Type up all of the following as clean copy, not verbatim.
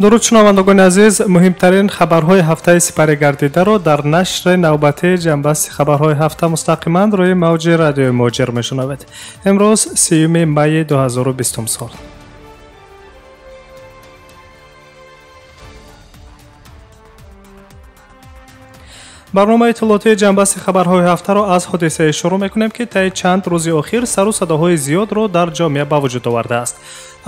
дуруд шунавандагони азиз, муҳимтарин хабарҳои ҳафтаи сипаригардидаро дар нашри навбатии ҷамъбасти хабарҳои ҳафта мустақиман рӯи мавҷи радиои муҳоҷир мешунавед. имрӯз 3 майи 2020 сол. барномаи иттилоотии ҷамъбасти хабарҳои ҳафтаро аз ҳодисае шурӯъ мекунем, ки таи чанд рӯзи охир сару садоҳои зиёдро дар ҷомеа ба вуҷуд овардааст.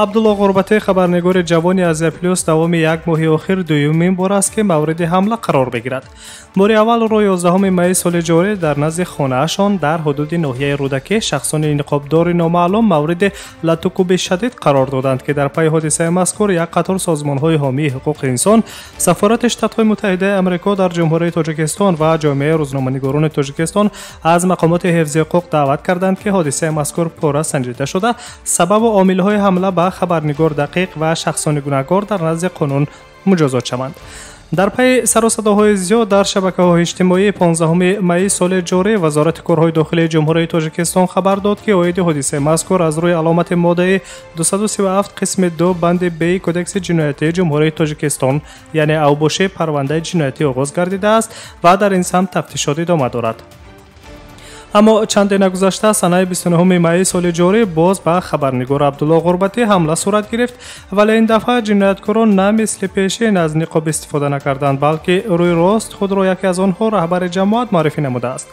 абдулло ғурбатӣ, хабарнигори ҷавони Азия Плюс, давоми як моҳи охир дуюмин бор аст, ки мавриди ҳамла қарор мегирад. бори аввалро 11 майи соли ҷорӣ дар назди хонаашон дар ҳудуди ноҳияи Рӯдакӣ шахсони ниқобдори номаълум мавриди латукуби шадид қарор доданд, ки дар пайи ҳодисаи мазкур як қатор созмонҳои ҳомии ҳуқуқи инсон, Сафорати Штатҳои Муттаҳидаи Амрико дар Ҷумҳурияи Тоҷикистон ва ҷомеаи рӯзноманигорони Тоҷикистон аз мақомоти ҳифзи ҳуқуқ даъват карданд, ки ҳодисаи мазкур пурра санҷида шуда, сабабу омилҳои ҳамла ба хабарнигор дақиқ ва шахсони гунаҳгор дар назди қонун муҷозот шаванд. дар пайи сарусадаҳои зиёд дар шабакаҳои иҷтимоӣ 15 майи соли ҷорӣ Вазорати корҳои дохилии Ҷумҳурияи Тоҷикистон хабар дод, ки оиди ҳодисаи мазкур аз рӯи аломати моддаи 237 қисми 2 банди Б Кодекси ҷиноятии Ҷумҳурияи Тоҷикистон, яъне авбоши парвандаи ҷиноятӣ оғоз гардидааст ва дар ин самт тафтишот идома дорад. аммо чанде нагузашта санаи 29 майи соли ҷорӣ боз ба хабарнигор Абдулло Ғурбатӣ ҳамла сурат гирифт, вале ин дафъа ҷинояткорон на мисли пешин аз ниқоб истифода накарданд, балки рӯи рост худро яке аз онҳо раҳбари ҷамоат маърифӣ намудааст.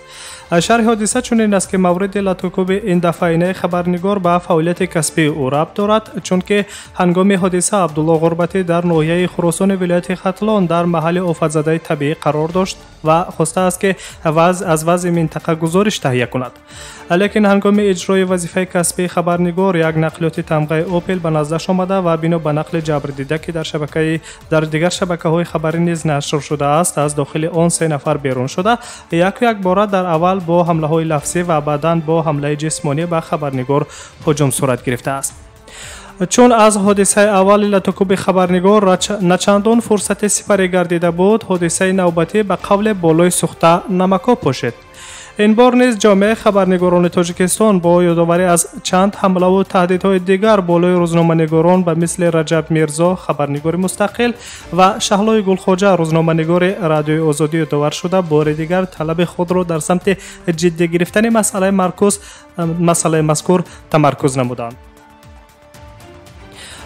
шарҳи ҳодиса чунин аст, ки мавриди латукуби ин дафъаинаи хабарнигор ба фаъолияти касбии ӯ рабт дорад, чунки ҳангоми ҳодиса Абдулло Ғурбатӣ дар ноҳияи Хуросони вилояти Хатлон дар маҳалли офатзадаи табиӣ қарор дошт ва хостааст, ки аз вазъи минтақа гузориш таҳия кунад. лекин ҳангоми иҷрои вазифаи касбии хабарнигор як нақлиёти тамғаи Опел ба наздаш омада ва бино ба нақли ҷабрдида, ки дар дигар шабакаҳои хабарӣ низ нашр шудааст, аз дохили он 3 нафар берун шуда, як бора дар аввал бо ҳамлаҳои лафзӣ ва баъдан бо ҳамлаи ҷисмонӣ ба хабарнигор ҳуҷум сурат гирифтааст. чун аз ҳодисаи аввали латукуби хабарнигор начандон фурсати сипарӣ гардида буд, ҳодисаи навбатӣ ба қавле болои сухта намако пошид. ин бор низ ҷомеаи хабарнигорони Тоҷикистон бо ёдоварӣ аз чанд ҳамлаву таҳдидҳои дигар болои рӯзноманигорон ба мисли Раҷаб Мирзо, хабарнигори мустақил, ва Шаҳлои Гулхоҷа, рӯзноманигори Радиои Озодӣ ёдовар шуда, бори дигар талаби худро дар самти ҷиддӣ гирифтани масъалаи мазкур тамаркуз намуданд.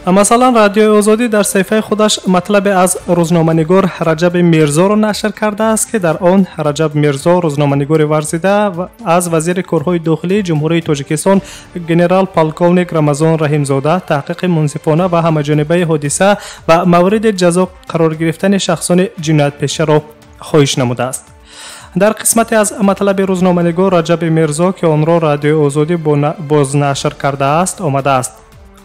масалан, Радиои Озодӣ дар саҳифаи худаш матлабе аз рӯзноманигор Раҷаби Мирзоро нашр кардааст, ки дар он Раҷаб Мирзо, рӯзноманигори варзида, аз вазири корҳои дохилии Ҷумҳурияи Тоҷикистон генерал полковник Рамазон Раҳимзода таҳқиқи мунсифона ва ҳамаҷонибаи ҳодиса ва мавриди ҷазо қарор гирифтани шахсони ҷиноятпешаро хоҳиш намудааст. дар қисмате аз матлаби рӯзноманигор Раҷаби Мирзо, ки онро Радиои Озодӣ бознашр кардааст, омадааст: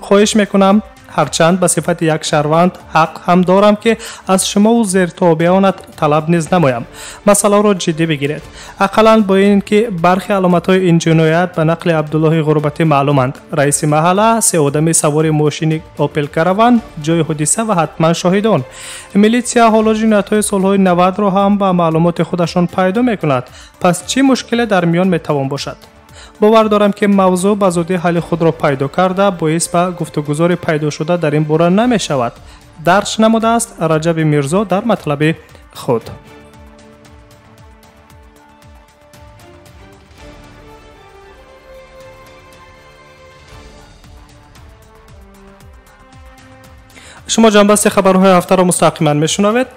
хоҳиш мекунам, ҳарчанд ба сифати як шаҳрванд ҳақ ҳам дорам, ки аз шумову зертобиёнат талаб низ намоям. масъаларо ҷиддӣ бигиред. ақаллан бо ин ки бархи аломатҳои ин ҷиноят ба нақли Абдуллоҳи Ғурбатӣ маълуманд. раиси маҳалла, 3 одами савори мошини Opel Caravan, ҷои ҳодиса ва ҳатман шоҳидон. милитсия ҳоло ҷиноятҳои солҳои 90-ро ҳам ба маълумоти худашон пайдо мекунад. пас чӣ мушкиле дар миён метавон бошад? бовар дорам, ки мавзӯъ ба зудӣ ҳалли худро пайдо карда, боис ба гуфтугузори пайдошуда дар ин бора намешавад, дарҷ намудааст Раҷаби Мирзо дар матлаби худ. шумо ҷамъбасти хабарҳои ҳафтаро мустақиман мешунавед.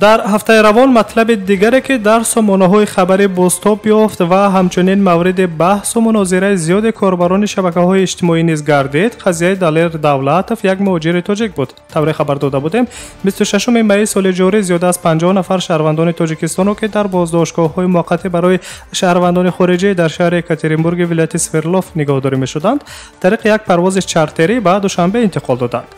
дар ҳафтаи равон матлаби дигаре, ки дар сомонаҳои хабарӣ бозтоб ёфт ва ҳамчунин мавриди баҳсу мунозираи зиёди корбарони шабакаҳои иҷтимоӣ низ гардид, қазияи Далер Давлатов, як муҳоҷири тоҷик буд. тавре хабар дода будем, 26 майи соли ҷорӣ зиёда аз 50 нафар шаҳрвандони Тоҷикистонро, ки дар боздоштгоҳҳои муваққатӣ барои шаҳрвандони хориҷӣ дар шаҳри Екатеринбурги вилояти Свердлов нигоҳдорӣ мешуданд, тариқи як парвози чартерӣ ба Душанбе интиқол доданд.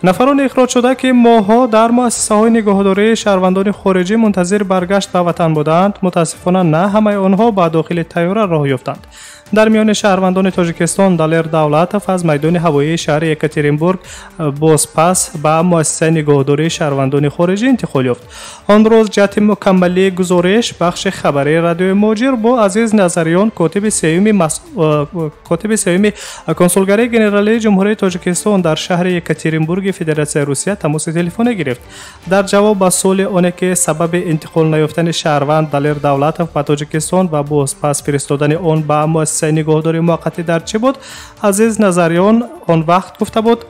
нафарони ихроҷ шуда, ки моҳҳо дар муассисаҳои нигоҳдории шаҳрвандони хориҷӣ мунтазири баргашт ба ватан буданд, мутаассифона на ҳамаи онҳо ба дохили тайёра роҳ ёфтанд. дар миёни шаҳрвандони Тоҷикистон Далер Давлатов аз майдони ҳавоии шаҳри Екатеринбург бозпас ба муассисаи нигоҳдории шаҳрвандони хориҷӣ интиқол ёфт. он рӯз ҷаҳати мукаммалии гузориш бахши хабарии Радиои Муҳоҷир бо Азиз Назарён, котиби сеюми консулгарии генералии Ҷумҳурияи Тоҷикистон дар шаҳри Екатеринбурги федератсияи Русия тамоси телефонӣ гирифт. Дар ҷавоб ба суоли оне ки сабаби интиқол наёфтани шаҳрванд Далер Давлатов ба Тоҷикистон ва бозпас фиристодани он ба муассисаи нигоҳдории муваққатӣ дар чӣ буд? Азиз Назарён он вақт гуфта буд: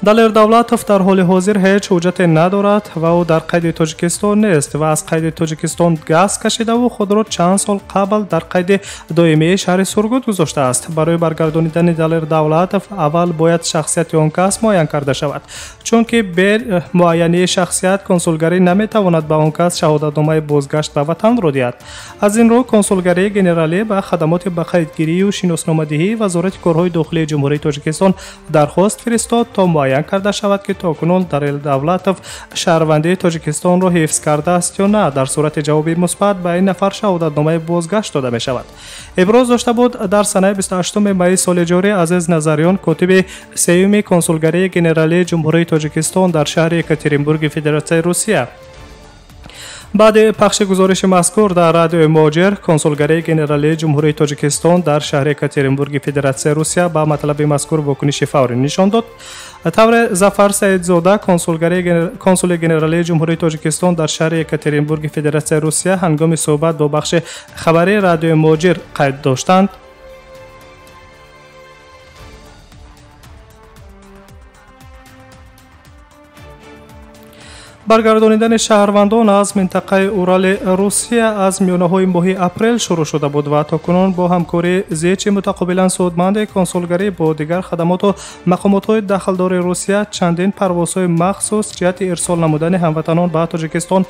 Далер Давлатов дар ҳоли ҳозир ҳеҷ ҳуҷҷате надорад ва ӯ дар қайди Тоҷикистон нест ва аз қайди Тоҷикистон газ кашидаву худро чанд сол қабл дар қайди доимии шаҳри Сургут гузоштааст. Барои баргардонидани Далер Давлатов аввал бояд шахсияти он кас муайян карда шавад, чунки бе муайянии шахсият консулгарӣ наметавонад ба он кас шаҳодатномаи бозгашт ба ватанро диҳад. Аз ин рӯ консулгарии генералӣ ба хадамоти ба қайдгирию шиносномадиҳии Вазорати корҳои дохилии Ҷумҳурии Тоҷикистон дархост фиристод то муайян карда шавад ки токунун Далер Давлатов шаҳрвандии Тоҷикистонро ҳифз кардааст ё на. Дар сурати ҷавоби мусбат ба ин нафар шаҳодатномаи бозгашт дода мешавад. Иброз дошта буд дар санаи 28 майи соли ҷорӣ Азиз Назарён, котиби сеюми консулгарии генералии Ҷумҳурии Тоҷикистон дар шаҳри Екатеринбурги Федератсияи Русия. баъди пахши гузориши мазкур дар радиои Моҷер, консулгарии генералии Ҷумҳурии Тоҷикистон дар шаҳри Екатеринбурги Федератсияи Русия ба матлаби мазкур вокуниши фаврӣ нишон дод. тавре Зафар Саидзода, консули генералии Ҷумҳурии Тоҷикистон дар шаҳри Екатеринбурги Федератсияи Русия, ҳангоми суҳбат бо бахши хабарии радиои Моҷер қайд доштанд: баргардонидани шаҳрвандон аз минтақаи Урали Русия аз миёнаҳои моҳи апрел шурӯъ шуда буд ва токунун бо ҳамкории зичи мутақобилан судманди консулгарӣ бо дигар хадамоту мақомотҳои дахлдори Русия чандин парвозҳои махсус ҷиҳати ирсол намудани ҳамватанон ба Тоҷикистон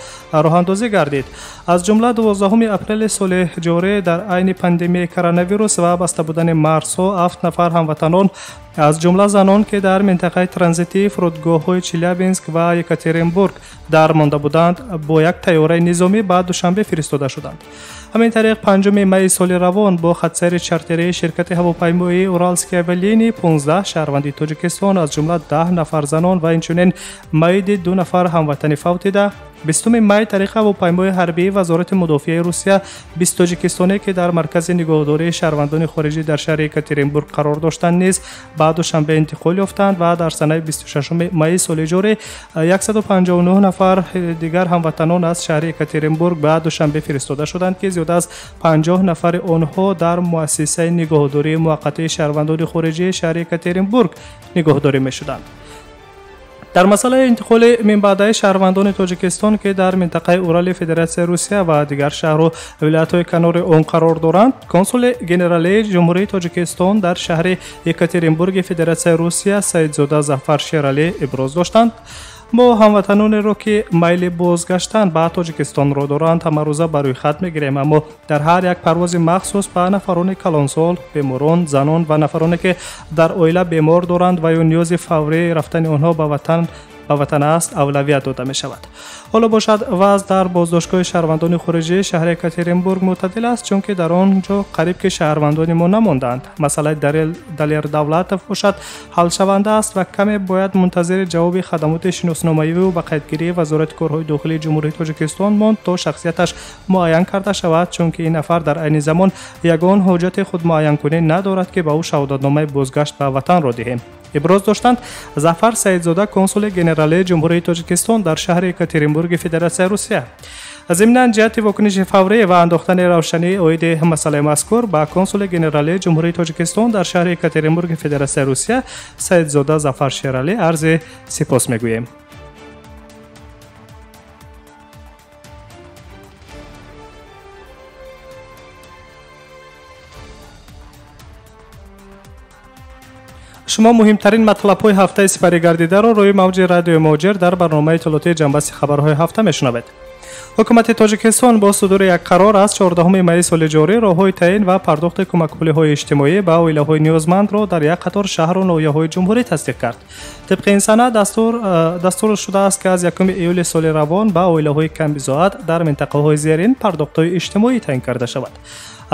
роҳандозӣ гардид. аз ҷумла 12 апрели соли ҷорӣ дар айни пандемияи коронавирус ва баста будани марзҳо 7 нафар ҳамватанон аз ҷумла занон ки дар минтақаи транзитии фурудгоҳҳои Челябинск ва Екатеринбург дар монда буданд, бо як тайёраи низомӣ ба Душанбе фиристода шуданд. ҳамин тариқ 5 майи соли равон бо хатсайри чартерии ширкати ҳавопаймоии Уралские авиалинии 15 шаҳрванди Тоҷикистон аз ҷумла 10 нафар занон ва инчунин маиди 2 нафар ҳамватани фавтида 20 май тариқи ҳавопаймои ҳарбии Вазорати мудофиаи Русия 20 тоҷикистонӣ ки дар маркази нигоҳдории шаҳрвандони хориҷӣ дар шаҳри Екатеринбург қарор доштанд низ ба Душанбе интиқол ёфтанд ва дар санаи 26 майи соли ҷорӣ 159 нафар дигар ҳамватанон аз шаҳри Екатеринбург ба Душанбе фиристода шуданд ки зиёда аз 50 нафари онҳо дар муассисаи нигоҳдории муваққатии шаҳрвандони хориҷии шаҳри Екатеринбург нигоҳдорӣ мешуданд. дар масъалаи интиқоли минбаъдаи шаҳрвандони Тоҷикистон ки дар минтақаи Урали Федератсияи Русия ва дигар шаҳру вилоятҳои канори он қарор доранд, консули генералии Ҷумҳурии Тоҷикистон дар шаҳри Екатеринбурги Федератсияи Русия Саидзода Зафар Шералӣ иброз доштанд: мо ҳамватанонеро ки майли бозгаштан ба Тоҷикистонро доранд ҳамарӯза ба рӯйхат мегирем, аммо дар ҳар як парвози махсус ба нафарони калонсол, беморон, занон ва нафароне ки дар оила бемор доранд ва ё ниёзи фаврии рафтани онҳо ба ватан аст авлавият дода мешавад. ҳоло бошад вазъ дар боздоштгоҳи шаҳрвандони хориҷии шаҳри Екатеринбург мӯътадил аст, чунки дар он ҷо қариб ки шаҳрвандони мо намонданд. масъалаи Далер Давлатов бошад ҳалшаванда аст ва каме бояд мунтазири ҷавоби хадамоти шиносномавию ба қайдгирии Вазорати корҳои дохилии Ҷумҳурии Тоҷикистон монд то шахсияташ муайян карда шавад, чунки ин нафар дар айни замон ягон ҳуҷҷати худмуайянкунӣ надорад ки ба ӯ шаҳодатномаи бозгашт ба ватанро диҳем. иброз доштанд Зафар Саидзода, консули генералии Ҷумҳурии Тоҷикистон дар шаҳри Екатеринбурги Федератсияи Русия. зимнан ҷиҳати вокуниши фаврӣ ва андохтани равшании оиди масъалаи мазкур ба консули генералии Ҷумҳурии Тоҷикистон дар шаҳри Екатеринбурги Федератсияи Русия Саидзода Зафар Шералӣ арзи сипос мегӯем. шумо муҳимтарин матлабҳои ҳафтаи сипаригардидаро рӯи мавҷи радиои Моҷер дар барномаи иттилоотии ҷамъбасти хабарҳои ҳафта мешунавед. ҳукумати Тоҷикистон бо судури як қарор аз 14 майи соли ҷорӣ роҳҳои таъин ва пардохти кӯмакпулиҳои иҷтимоӣ ба оилаҳои ниёзмандро дар як қатор шаҳру ноҳияҳои ҷумҳурӣ тасдиқ кард. тибқи ин санад дастур шудааст ки аз 1 июли соли равон ба оилаҳои камбизоат дар минтақаҳои зерин пардохтҳои иҷтимоӣ таъин карда шавад.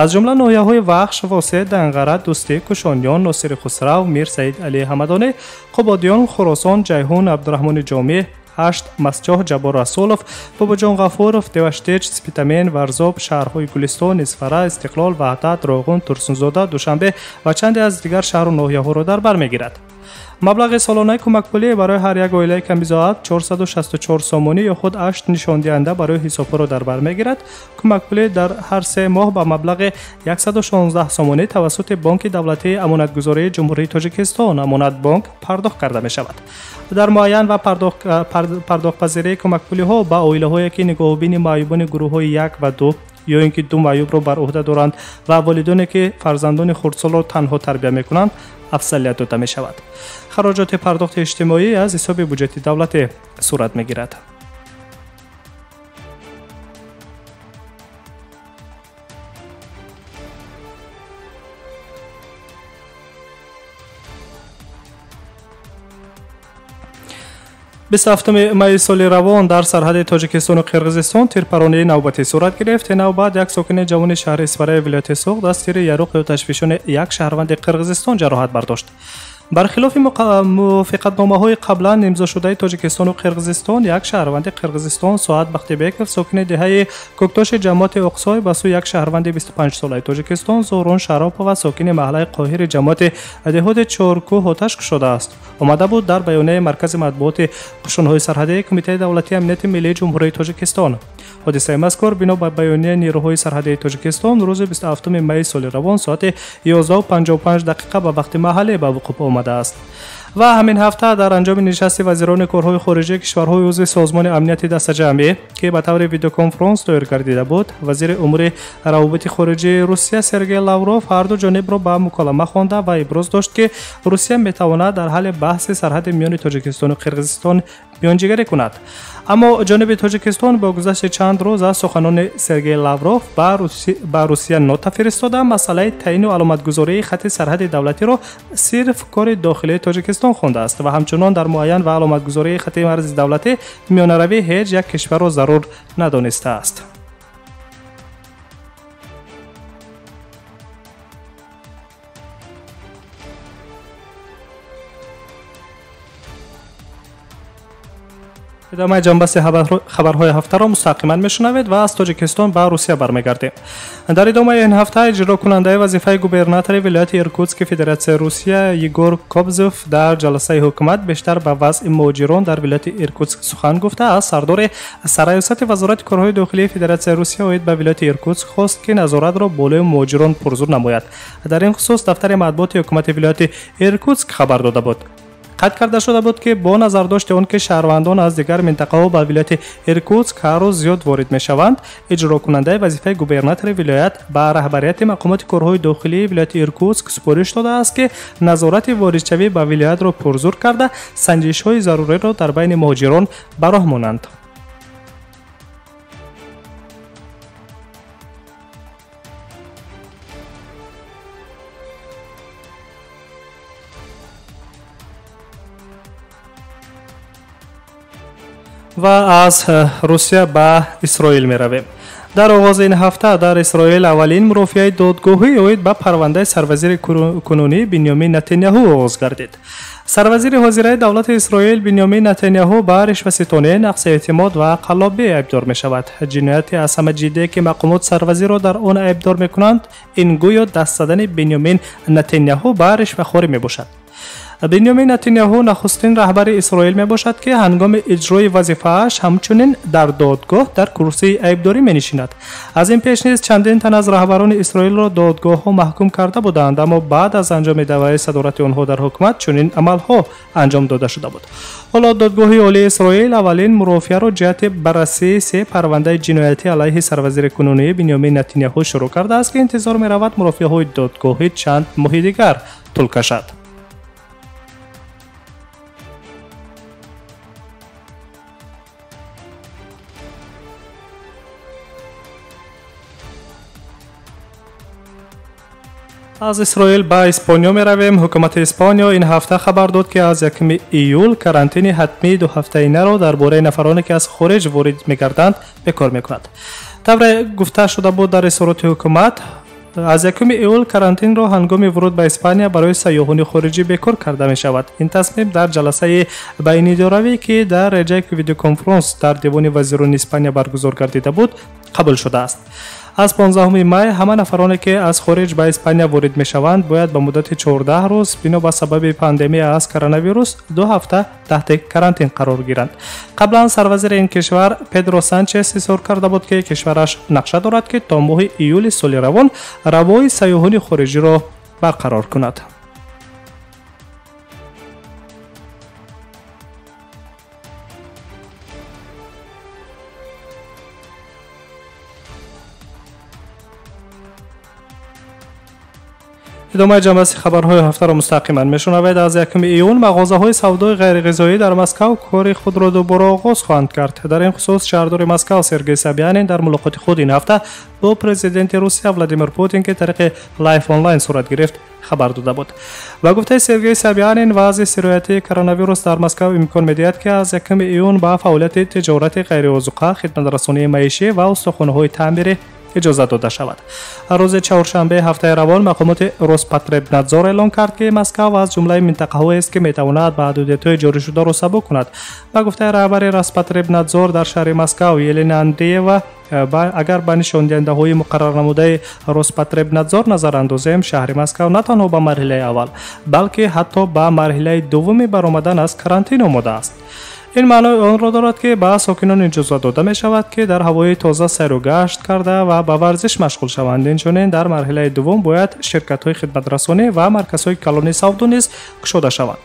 аз ҷумла ноҳияҳои Вахш, Восед, Данғара, Дӯстӣ, Кушониён, Носири Хусрав, Мир Саид Алии Ҳамадонӣ, Қубодиён, Хуросон, Ҷайҳун, Абдурахмони Ҷомеъ, Ҳашт, Масҷоҳ, Ҷабор Расулов, Бобоҷон Ғафуров, Деваштеч, Спитамен, Варзоб, шаҳрҳои Гулистон, Исфара, Истиқлол, Ваҳдат, Роғун, Турсунзода, Душанбе ва чанде аз дигар шаҳру ноҳияҳоро дар бар мегирад. маблағи солонаи кӯмакпулӣ барои ҳар як оилаи камбизоат 464 сомонӣ ё худ 8 нишондиҳанда барои ҳисобҳоро дар бар мегирад. кӯмакпулӣ дар ҳар 3 моҳ ба маблағи 116 сомонӣ тавассути бонки давлатии амонатгузории ҷумҳурии Тоҷикистон амонатбонк пардохт карда мешавад. дар муайян ва пардохтпазирии кӯмакпулиҳо ба оилаҳое ки нигоҳубини маъюбони гурӯҳҳои 1 ва 2 ё ин ки 2 маъюбро бар уҳда доранд ва волидоне ки фарзандони хурдсолро танҳо тарбия мекунанд афзалият дода мешавад. хароҷоти пардохти иҷтимоӣ аз ҳисоби буҷети давлатӣ сурат мегирад. 27 майи соли равон дар сарҳади Тоҷикистону Қирғизистон тирпаронии навбатӣ сурат гирифт. ин навбат як сокини ҷавони шаҳри Исфараи вилояти Суғ дас тири яруқ ё ташвишони як шаҳрванди Қирғизистон ҷароҳат бардошт. бархилофи мувофиқатномаҳои қаблан имзошудаи Тоҷикистону Қирғизистон, як шаҳрванди Қирғизистон Соат Бахтибеков сокини деҳаи Коктоши ҷамоати Оқсой ба сӯи як шаҳрванди 25-солаи Тоҷикистон Зӯҳрон Шаропова сокини маҳаллаи Қоҳири ҷамоати деҳоти Чоркӯҳ оташ кушодааст. омада буд дар баёнияи маркази матбуоти қушунҳои сарҳадии Кумитаи давлатии амнияти миллии ҷумҳурии Тоҷикистон. ҳодисаи мазкур бино ба баёнияи нерӯҳои сарҳадии Тоҷикистон рӯзи 27 майи соли равон соати 11:55 ба вақти маҳаллӣ ба вуқӯъ омадааст. ва ҳамин ҳафта дар анҷоми нишасти вазирони корҳои хориҷии кишварҳои узви созмони амнияти дастаҷамъӣ ки ба таври видеоконфронс доир гардида буд, вазири умури равобити хориҷии Русия Сергей Лавров ҳарду ҷонибро ба муколама хонда ва иброз дошт ки Русия метавонад дар ҳалли баҳси сарҳади миёни Тоҷикистону Қирғизистон миёнҷигарӣ кунад. аммо ҷониби Тоҷикистон бо гузашти чанд рӯз аз суханони Сергей Лавров ба Русия нота фиристода масъалаи таъину аломатгузории хатти сарҳади давлатиро сирф кори дохилии Тоҷикистон хондааст ва ҳамчунон дар муайян ва аломатгузории хатти марзи давлатӣ миёнаравии ҳеҷ як кишварро зарур надонистааст. идомаи ҷамъбасти хабарҳои ҳафтаро мустақиман мешунавед ва аз Тоҷикистон ба Русия бармегардем. дар идомаи ин ҳафта иҷрокунандаи вазифаи губернатори вилояти Иркутски Федератсияи Русия Егор Кобзов дар ҷаласаи ҳукумат бештар ба вазъи муҳоҷирон дар вилояти Иркутск сухан гуфта, аз сардори сараёсати вазорати корҳои дохилии Федератсияи Русия оид ба вилояти Иркутск хост ки назоратро болои муҳоҷирон пурзур намояд. дар ин хусус дафтари матбуоти ҳукумати вилояти Иркутск хабар дода буд. қайд карда шуда буд ки бо назардошти он ки шаҳрвандон аз дигар минтақаҳо ба вилояти Иркутск ҳар рӯз зиёд ворид мешаванд, иҷрокунандаи вазифаи губернатори вилоят ба раҳбарияти мақомоти корҳои дохилии вилояти Иркутск супориш додааст ки назорати воридшавӣ ба вилоятро пурзур карда санҷишҳои заруриро дар байни муҳоҷирон ба роҳ монанд. ва аз Русия ба Исроил меравем. дар оғози ин ҳафта дар Исроил аввалин мурофиаи додгоҳӣ оид ба парвандаи сарвазири кунунӣ Биньёмин Нетаньяҳу оғоз гардид. сарвазири ҳозираи давлати Исроил Биньёмин Нетаньяҳу ба ришваситонӣ, нақси эътимод ва қаллобӣ айбдор мешавад. ҷинояти аз ҳама ҷиддие ки мақомот сарвазиро дар он айбдор мекунанд, ин гӯё даст задани Биньёмин Нетаньяҳу ба ришвахорӣ мебошад. Биньёмин Нетаньяҳу нахустин раҳбари Исроил мебошад ки ҳангоми иҷрои вазифааш ҳамчунин дар додгоҳ дар курсии айбдорӣ менишинад. аз ин пеш низ чандин тан аз раҳбарони Исроилро додгоҳҳо маҳкум карда буданд, аммо баъд аз анҷоми давраи садорати онҳо дар ҳукумат чунин амалҳо анҷом дода шуда буд. ҳоло додгоҳи олии Исроил аввалин мурофиаро ҷиҳати баррасии се парвандаи ҷиноятӣ алайҳи сарвазири кунунӣ Биньёмин Нетаньяҳу шурӯъ кардааст ки интизор меравад мурофиаҳои додгоҳӣ чанд моҳи дигар тӯл кашад. аз Исроил ба Испониё меравем. ҳукумати Испониё ин ҳафта хабар дод ки аз 1 июл карантини ҳатмии дуҳафтаинаро дар бораи нафароне ки аз хориҷ ворид мегарданд бекор мекунад. тавре гуфта шуда буд дар изҳороти ҳукумат, аз 1 июл карантинро ҳангоми вуруд ба Испания барои сайёҳони хориҷӣ бекор карда мешавад. ин тасмим дар ҷаласаи байнидоравӣ ки дар реҷаи видеоконфронс дар Девони вазирони Испания баргузор гардида буд қабул шудааст. аз 15 май ҳама нафароне ки аз хориҷ ба Испания ворид мешаванд бояд ба муддати 14 рӯз бино ба сабаби пандемия аз коронавирус 2 ҳафта таҳти карантин қарор гиранд. қаблан сарвазири ин кишвар Педро Санчес изҳор карда буд ки кишвараш нақша дорад ки то моҳи июли соли равон равои сайёҳони хориҷиро барқарор кунад. идомаи ҷамъбасти хабарҳои ҳафтаро мустақиман мешунавед. аз 1 июн мағозаҳои савдои ғайриғизоӣ дар Москав кори худро дубора оғоз хоҳанд кард. дар ин хусус шаҳрдори Москав Сергей Собянин дар мулоқоти худ ин ҳафта бо президенти Русия Владимир Путин ки тариқи лайв онлайн сурат гирифт хабар дода буд. ба гуфтаи Сергей Собянин вазъи сироятии коронавирус дар Москав имкон медиҳад ки аз 1 июн ба фаъолияти тиҷорати ғайриозуқа, хидматрасонии маишӣ ва устухонаҳои таъмирӣ иҷоза дода шавад. рӯзи чаҳоршанбе ҳафтаи равон мақомоти Роспотребнадзор эълон кард ки Москав аз ҷумлаи минтақаҳоест ки метавонад маҳдудиятҳои ҷоришударо сабук кунад. ба гуфтаи раҳбари Роспотребнадзор дар шаҳри Москав Елена Андреева, агар ба нишондиҳандаҳои муқаррарнамудаи Роспотребнадзор назар андозем, шаҳри Москав на танҳо ба марҳилаи аввал, балки ҳатто ба марҳилаи дуввуми баромадан аз карантин омода аст. ин маънои онро дорад ки ба сокинон иҷоза дода мешавад ки дар ҳавои тоза сайру гашт карда ва ба варзиш машғул шаванд. инчунин дар марҳилаи дуввум бояд ширкатҳои хидматрасонӣ ва марказҳои калони савдо низ кушода шаванд.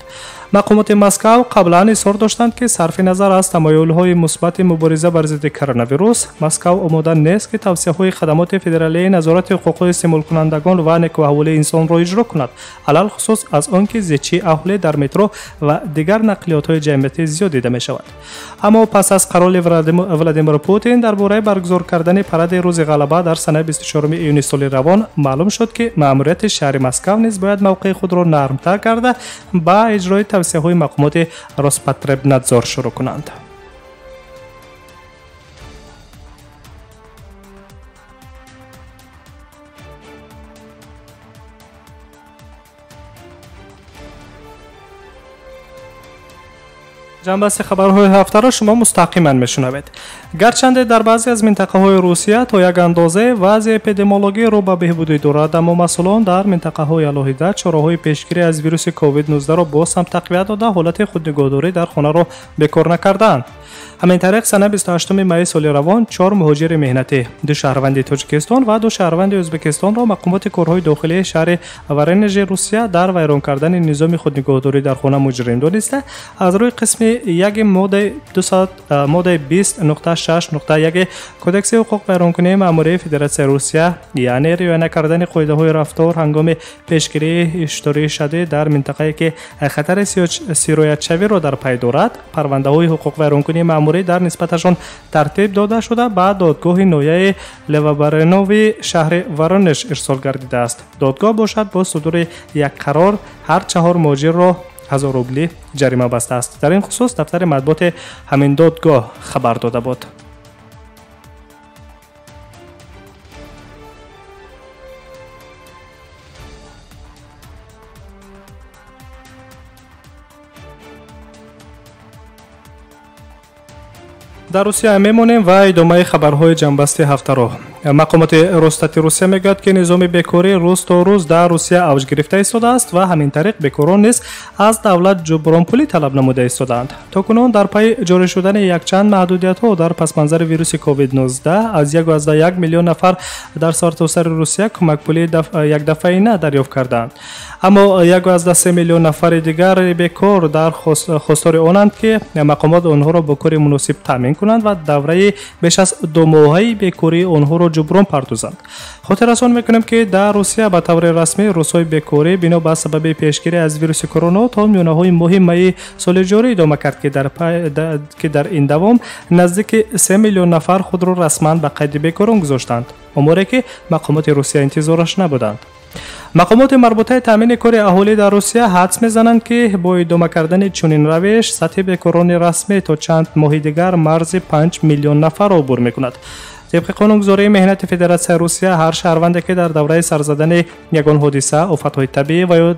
мақомоти Москав қаблан изҳор доштанд ки сарфи назар аз тамоюлҳои мусбати мубориза бар зидди коронавирус, Москав омода нест ки тавсияҳои хадамоти федералии назорати ҳуқуқи истеъмолкунандагон ва некӯаҳволии инсонро иҷро кунад, алалхусус аз он ки зичии аҳолӣ дар метро ва дигар нақлиётҳои ҷамъиятӣ зиёд дида мешавад. аммо пас аз қароли Владимир Путин дар бораи баргузор кардани паради рӯзи ғалаба дар санаи 24 июни соли равон маълум шуд ки маъмурияти шаҳри Москав низ бояд мавқеи худро нармтар карда ба иҷрои тавсияҳои мақомоти Роспотребнадзор шурӯъ кунанд. ҷамъбасти хабарҳои ҳафтаро шумо мустақиман мешунавед. гарчанде дар баъзе аз минтақаҳои Русия то як андозе вазъи эпидемиологӣ ро ба беҳбудӣ дорад, аммо масъулон дар минтақаҳои алоҳида чораҳои пешгирӣ аз вируси COVID-19-ро боз ҳам тақвият дода ҳолати худнигоҳдорӣ дар хонаро бекор накардаанд. ҳамин тариқ санаи 28 майи соли равон 4 муҳоҷири меҳнатӣ, 2 шаҳрванди Тоҷикистон ва 2 шаҳрванди Ӯзбекистонро мақомоти корҳои дохилии шаҳри Воронежи Русия дар вайрон кардани низоми худнигоҳдорӣ дар хона муҷрим дониста аз рӯи қисми 1 моддаи 20.6.1 кодекси ҳуқуқ вайронкунии маъмурии Федератсияи Русия, яъне риоя накардани қоидаҳои рафтор ҳангоми пешгирии иштори шадид дар минтақае ки хатари сироятшавиро дар пай дорад, парвандаҳои ҳуқуқ вайронкунии маъмурӣ дар нисбаташон тартиб дода шуда ба додгоҳи ноҳияи Левобаренови шаҳри Воронеж ирсол гардидааст. додгоҳ бошад бо судури як қарор ҳар 4 муҳоҷирро 1000 рубли ҷарима бастааст. дар ин хусус дафтари матбуоти ҳамин додгоҳ хабар дода буд. дар Русия мемонем ва идомаи хабарҳои ҷамъбасти ҳафтаро. мақомоти Росстати Русия мегӯяд ки низоми бекорӣ рӯз то рӯз дар Русия авҷ гирифта истодааст ва ҳамин тариқ бекорон низ аз давлат ҷубронпулӣ талаб намуда истодаанд. то кунун дар пайи ҷорӣ шудани якчанд маҳдудиятҳо дар пасманзари вируси COVID-19 аз 1,1 миллион нафар дар сартосари Русия кӯмакпулии якдафаина дарёфт кардаанд. аммо 1,3 миллион нафари дигари бекор дар хостори онанд ки мақомот онҳоро бо кори муносиб таъмин кунанд ва давраи беш аз 2 моҳаи бекории онҳоро ҷуброн пардозанд. хотиррасон мекунем ки дар Русия ба таври расмӣ рӯзҳои бекорӣ бино ба сабаби пешгирӣ аз вируси корона то миёнаҳои моҳи майи соли ҷорӣ идома кард ки дар ин давом наздики 3 миллион нафар худро расман ба қайди бекорон гузоштанд, оморе ки мақомоти Русия интизораш набуданд. мақомоти марбутаи таъмини кори аҳолӣ дар Русия ҳадс мезананд ки бо идома кардани чунин равиш сатҳи бекорони расмӣ то чанд моҳи дигар марзи 5 миллион нафарро убур мекунад. طبق قانونگذاری مهنت فدراسیای روسیه هر شهروندی که در دوره سر زدن یگان حادثه، آفت‌های طبیعی و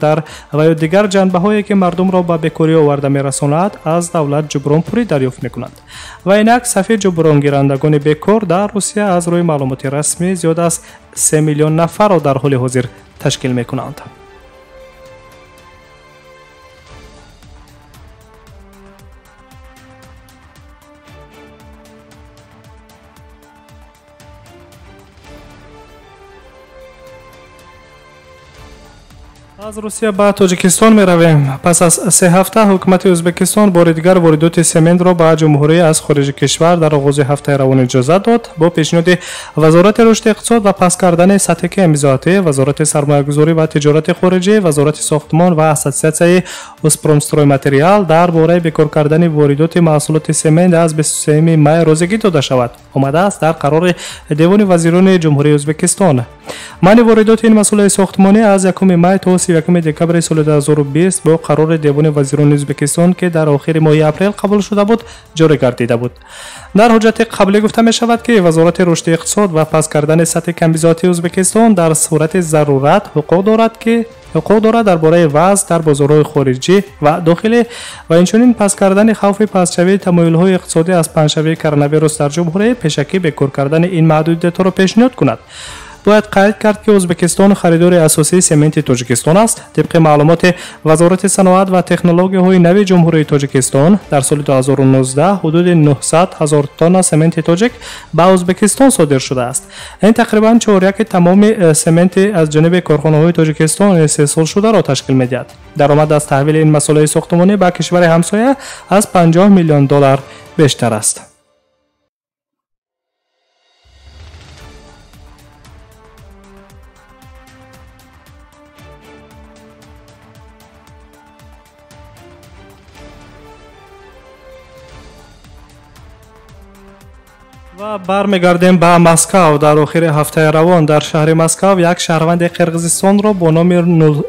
یا دیگر جنبه‌هایی که مردم را به بیکاری آورده می‌رساند از دولت جبران پولی دریافت می‌کنند. و اینک صفحه جبران گیرندگان بیکار در روسیه از روی معلومات رسمی زیاد از 3 میلیون نفر را در حال حاضر تشکیل می‌کنند. از روسیه به تاجیکستان می رویم. پس از 3 هفته حکومت ازبکستان بار دیگر واردات سمنت را به جمهوری از خارج کشور در آغاز هفته روان اجازه داد با پیشنهاد وزارت رشد اقتصاد و پس کردن سطح امضاءاتی، وزارت سرمایه‌گذاری و تجارت خارجی، وزارت ساختمان و اساسیاسیون اسپرمستروی متریال درباره بیکار کردن واردات محصولات سمنت از 23 می روزگی داده شود. آمده است در قرار دیوان وزیران جمهوری ازبکستان. منع واردات این محصولات ساختمانی از 1 می تا 31 دکمبر سال 2020 با قرار دیوان وزیران ازبکستان که در آخر ماه اپریل قبول شده بود جاری گردیده بود. در حجت قبلی گفته می شود که وزارت رشد اقتصاد و پس کردن سطح امضاءاتی ازبکستان در صورت ضرورت حقوق دارد درباره وضع در بازارهای خارجی و داخلی و اینچنین پس کردن خوف پس‌شوی تمایل‌های اقتصادی از پنجشنبه کرونا ویروس در جمهوری پیشکی بیکار کردن این محدودیت‌ها را پیشنهاد کند. باید قید کرد که ازبکستان خریدار اساسی سمنت تاجیکستان است. طبق معلومات وزارت صنعت و تکنولوژی‌های نوین جمهوری تاجیکستان در سال 2019 حدود 900,000 تن سمنت تاجیک به ازبکستان صادر شده است. این تقریباً 4/1 تمام سمنت از جانب کارخانه‌های تاجیکستان استحصال شده را تشکیل می‌دهد. درآمد از تحویل این مسائل ساختمانی به کشور همسایه از 50 میلیون دلار بیشتر است. و برمیگردیم به مسکو. در آخر هفته روان در شهر مسکو یک شهروند قرقیزستان را با نام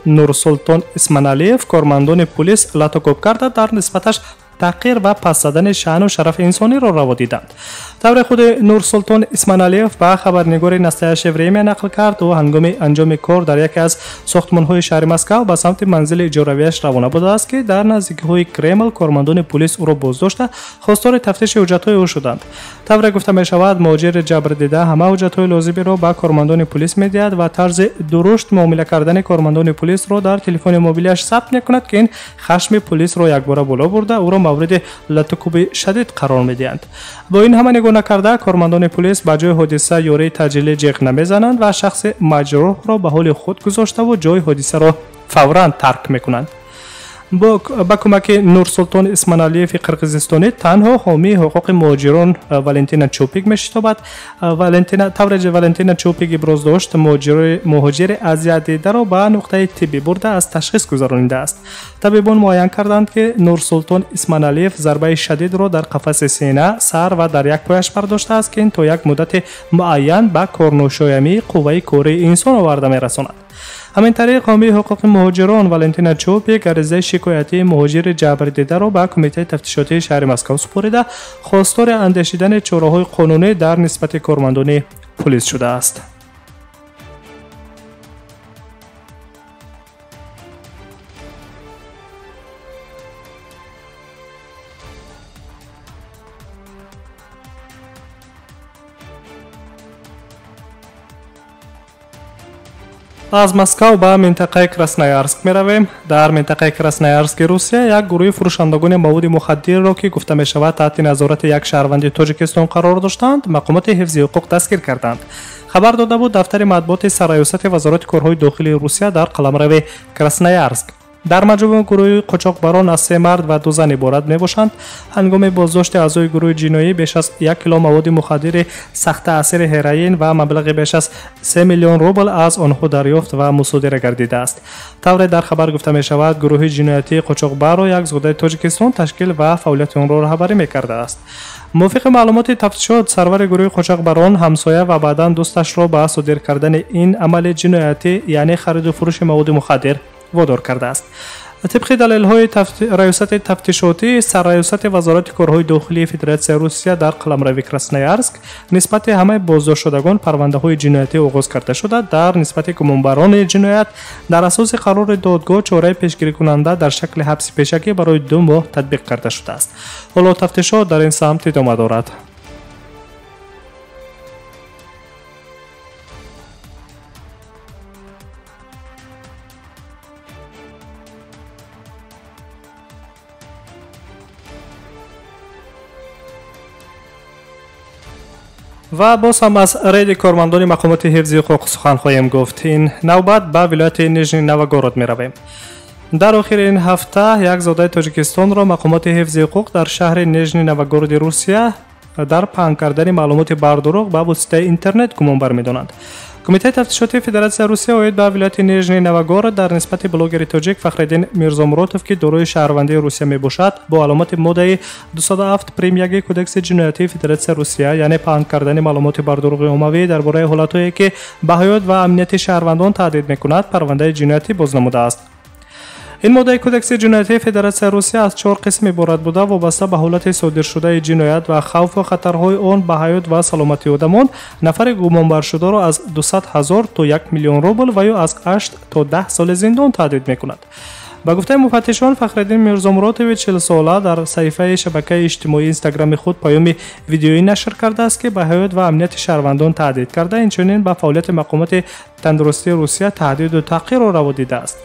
نورسلطان اسمانعلیف کارمندان پلیس لطاکوب کرده در نسبتش تحقیر و پس زدن شأن و شرف انسانی را روا دیدند. طور خود نورسلطان اسمانعلیف به خبرنگار نستایش وریم نقل کرد و هنگام انجام کار در یکی از ساختمان‌های شهر مسکو به سمت منزل اجاره‌ایش روانه بوده است که در نزدیکی‌های کرمل کارمندان پلیس او را بازداشته خواستار تفتیش حجت‌های او شدند. طور گفته می‌شود مهاجر جبر دیده همه حجت‌های لازم را به کارمندان پلیس می‌دهد و طرز درشت معامله کردن کارمندان پلیس را در تلفن موبیلش ثبت می‌کند که این خشم پلیس را یکباره بالا برده او را مورد لطکوب شدید قرار می‌دهند. با این همه نگاه نکرده کارمندان پلیس به جای حادثه یاری تجلیل جیغ نمیزنند و شخص مجروح را به حال خود گذاشته و جای حادثه را فوراً ترک میکنند. با کمک نورسلطان اسمانعلیف قرقیزستانی تنها حامی حقوق مهاجران والنتینا چوپیک میشتابد. والنتینا چوپیک ابراز داشت مهاجر اذیت دیده را به نقطه طبی برده از تشخیص گذرانیده است. طبیبان معاین کردند که نورسلطان اسمانعلیف ضربه شدید را در قفس سینه، سر و در یک پایش برداشته است که این تا یک مدت معین به کارنوشایمی قوه کاری انسان آورده میرساند. همین طریق حامی حقوق مهاجران والنتینا چوپیک عریضه شکایتی مهاجر جبر دیده را به کمیته تفتیشاتی شهر مسکو سپرده خواستار اندیشیدن چاره‌های قانونی در نسبت کارمندان پلیس شده است. از مسکو به منطقه کراسنایارسک می رویم. در منطقه کراسنایارسک روسیه یک گروه فروشندگان مواد مخدر را که گفته می شود تحت نظارت یک شهروند تاجیکستان قرار داشتند مقامات حفظی حقوق دستگیر کردند. خبر داده بود دفتر مطبوعات سرایوست وزارت کارهای داخلی روسیه در قلمرو کراسنایارسک. در مجموع گروه قاچاقبران از 3 مرد و 2 زن عبارت می باشند. هنگام بازداشت اعضای گروه جنایی بیش از 1 کیلو مواد مخدر سخت اثر هروئین و مبلغ بیش از 3 میلیون روبل از آنها دریافت و مصادره گردیده است. طور در خبر گفته می شود گروه جنایتی قاچاقبر را یک زاده تاجیکستان تشکیل و فعالیت آن را رهبری می کرده است. موافق معلومات تفتیشات سرور گروه قاچاقبران همسایه و بعداً دوستش را به صادر کردن این عمل جنایتی یعنی خرید و فروش مواد مخدر وادار کرده است. طبق دلایل‌های ریاست تفتیشاتی سرریاست وزارت کارهای داخلی فدراسیای روسیه در قلمرو کراسنویارسک نسبت همه بازداشتشدگان پرونده‌های جنایتی آغاز کرده شده. در نسبت گمانبران جنایت در اساس قرار دادگاه چاره پیشگیری کننده در شکل حبس پیشگی برای 2 ماه تطبیق کرده شده است. حالا تفتیشات در این سمت ادامه دارد. و باز هم از رید کارمندان مقامات حفظی حقوق سخن خواهیم گفت. این نوبت به ولایت نیژنی نوگورود می رویم. در آخر این هفته یک زاده تاجیکستان را مقامات حفظی حقوق در شهر نیژنی نوگورود روسیه در پنهان کردن معلومات بردروغ به واسطه اینترنت گمانبر می‌دانند. کمیته تفتیشاتی فدراسیای روسیه اوید به ولایت نیژنی نوگورود در نسبت بلاگر تاجیک فخرالدین میرزامراتوف که دارای شهروندی روسیه میباشد با علامت ماده 207 پریم 1 کدکس جنایتی فدراسیای روسیه یعنی پنهان کردن معلومات بردروغ عمومی درباره حالت‌هایی که به حیات و امنیت شهروندان تهدید می‌کند پرونده جنایتی بازنموده است. این ماده کدکس جنایتی فدراسیای روسیه از 4 قسم عبارت بوده وابسته به حالت صادر شده جنایت و خوف و خطرهای آن به حیات و سلامتی آدمان نفر گمانبر شده را از 200,000 تا 1 میلیون روبل و یا از 8 تا 10 سال زندان تهدید می‌کند. با گفته مفتشان فخرالدین میرزامراتوف 40 ساله در صفحه شبکه اجتماعی اینستاگرام خود پیام ویدیویی نشر کرده است که به حیات و امنیت شهروندان تهدید کرده اینچنین به فعالیت مقامات تندرستی روسیه تهدید و تحقیر را روا دیده است.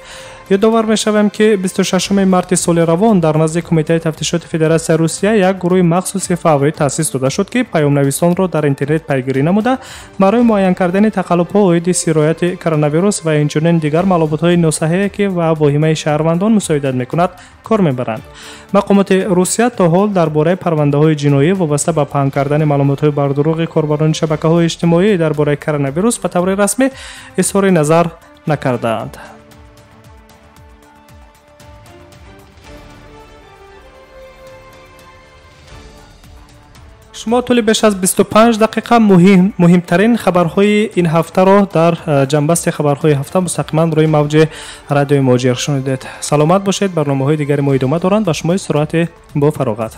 یادآور می‌شویم که 26 مارت سال روان در نزد کمیته تفتیشات فدراسیای روسیه یک گروه مخصوص فوری تأسیس داده شد که پیام‌نویسان را در اینترنت پیگیری نموده برای معاین کردن تخلف‌ها عاید سرایت کرونا ویروس و اینچنین دیگر معلومات‌های ناصحیحی که و واهمه شهروندان مساعدت می‌کند کار می‌برند. مقامات روسیه تا حال درباره پرونده‌های جنایی وابسته به پنهان کردن معلومات‌های بردروغ کاربران شبکه‌های اجتماعی درباره کرونا ویروس به طور رسمی اظهار نظر نکرده‌اند. شما طول بیش از 25 دقیقه مهمترین خبرهای این هفته را در جنبست خبرهای هفته مستقیما روی موج رادیوی مهاجر شنیدید. سلامت باشید. برنامه‌های دیگری ما ادامه دارند و شما استراحت با فراغت.